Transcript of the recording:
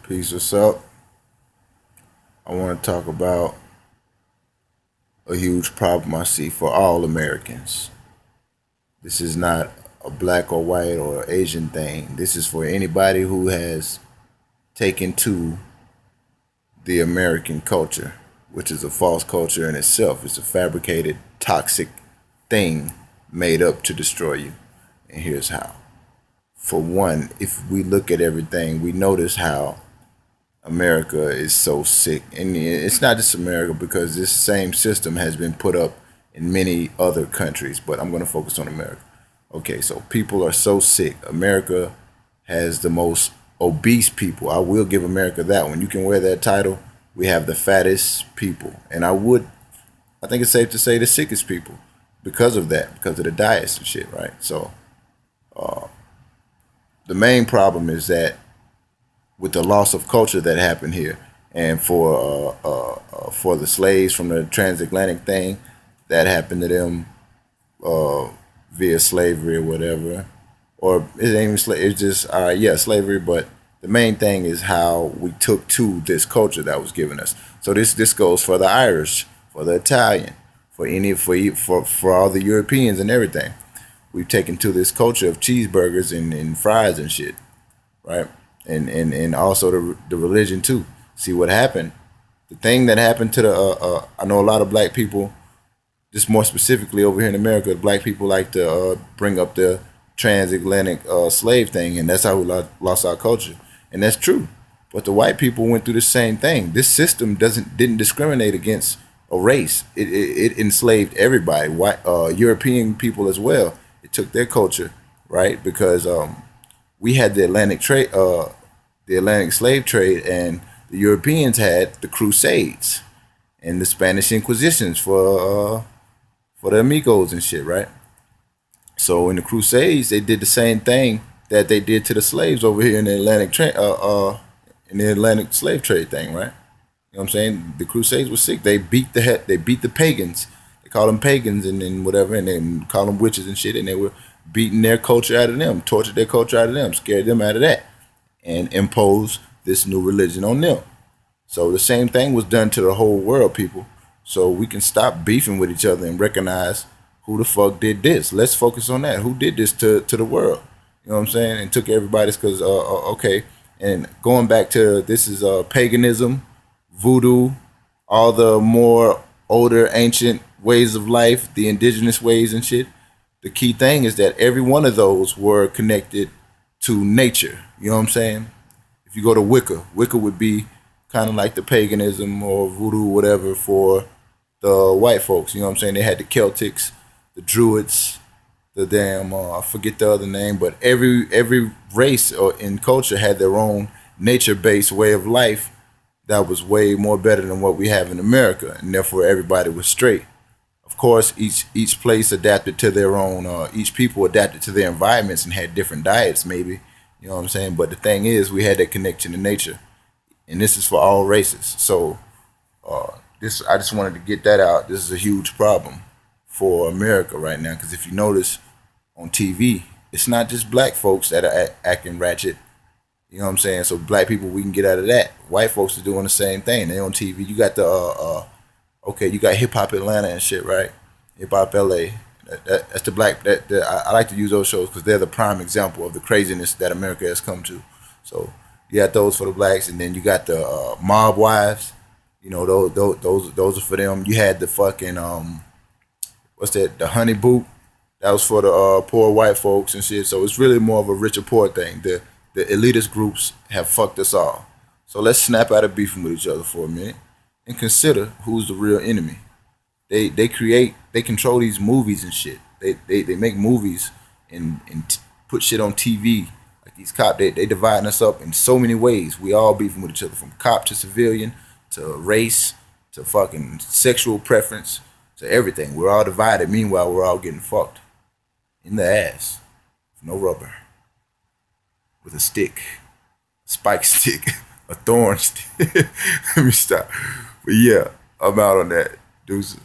Peace, what's up? I want to talk about a huge problem I see for all Americans. This is not a black or white or Asian thing. This is for anybody who has taken to the American culture, which is a false culture in itself. It's a fabricated, toxic thing made up to destroy you. And here's how. For one, if we look at everything, we notice how America is so sick. And it's not just America because this same system has been put up in many other countries, but I'm going to focus on America. Okay, so people are so sick. America has the most obese people. I will give America that one. You can wear that title. We have the fattest people. And I think it's safe to say the sickest people because of that, because of the diets and shit, right? So the main problem is that with the loss of culture that happened here, and for the slaves from the transatlantic thing that happened to them via slavery or whatever, or it ain't even it's just slavery. But the main thing is how we took to this culture that was given us. So this goes for the Irish, for the Italian, for all the Europeans and everything. We've taken to this culture of cheeseburgers and fries and shit, right? And also the religion too. See what happened? The thing that happened to the I know a lot of black people, just more specifically over here in America, black people like to bring up the transatlantic slave thing, and that's how we lost our culture, and that's true. But the white people went through the same thing. This system didn't discriminate against a race. It enslaved everybody, white European people as well. It took their culture, right? Because we had the Atlantic slave trade, and the Europeans had the Crusades and the Spanish Inquisitions for the amigos and shit, right? So in the Crusades, they did the same thing that they did to the slaves over here in the in the Atlantic slave trade thing, right? You know what I'm saying? The Crusades were sick. They beat the pagans. They call them pagans and whatever, and then call them witches and shit. And they were beating their culture out of them, tortured their culture out of them, scared them out of that, and imposed this new religion on them. So the same thing was done to the whole world, people. So we can stop beefing with each other and recognize who the fuck did this. Let's focus on that. Who did this to the world? You know what I'm saying? And took everybody's because okay. And going back to this is paganism, voodoo, all the more older ancient ways of life, the indigenous ways and shit. The key thing is that every one of those were connected to nature. You know what I'm saying? If you go to Wicca, Wicca would be kind of like the paganism or voodoo, whatever, for the white folks. You know what I'm saying? They had the Celtics, the Druids, the damn I forget the other name, but every race or in culture had their own nature based way of life that was way more better than what we have in America, and therefore everybody was straight. Of course, each place adapted to their own. Each people adapted to their environments and had different diets, maybe. You know what I'm saying? But the thing is, we had that connection to nature, and this is for all races. So this I just wanted to get that out. This is a huge problem for America right now because if you notice on TV, it's not just black folks that are acting ratchet. You know what I'm saying? So black people, we can get out of that. White folks are doing the same thing. They on TV. You got the okay, you got Hip Hop Atlanta and shit, right? Hip Hop LA. That's the black. I like to use those shows because they're the prime example of the craziness that America has come to. So you got those for the blacks, and then you got the mob wives. You know those are for them. You had the fucking what's that? The honey boot. That was for the poor white folks and shit. So it's really more of a richer poor thing. The elitist groups have fucked us all. So let's snap out of beefing with each other for a minute and consider who's the real enemy. They control these movies and shit. They make movies and put shit on TV. Like these cops, they dividing us up in so many ways. We all beefing with each other from cop to civilian to race to fucking sexual preference to everything. We're all divided. Meanwhile, we're all getting fucked in the ass. No rubber. With a stick. Spike stick. A thorn stick. Let me stop. But yeah, I'm out on that. Deuces.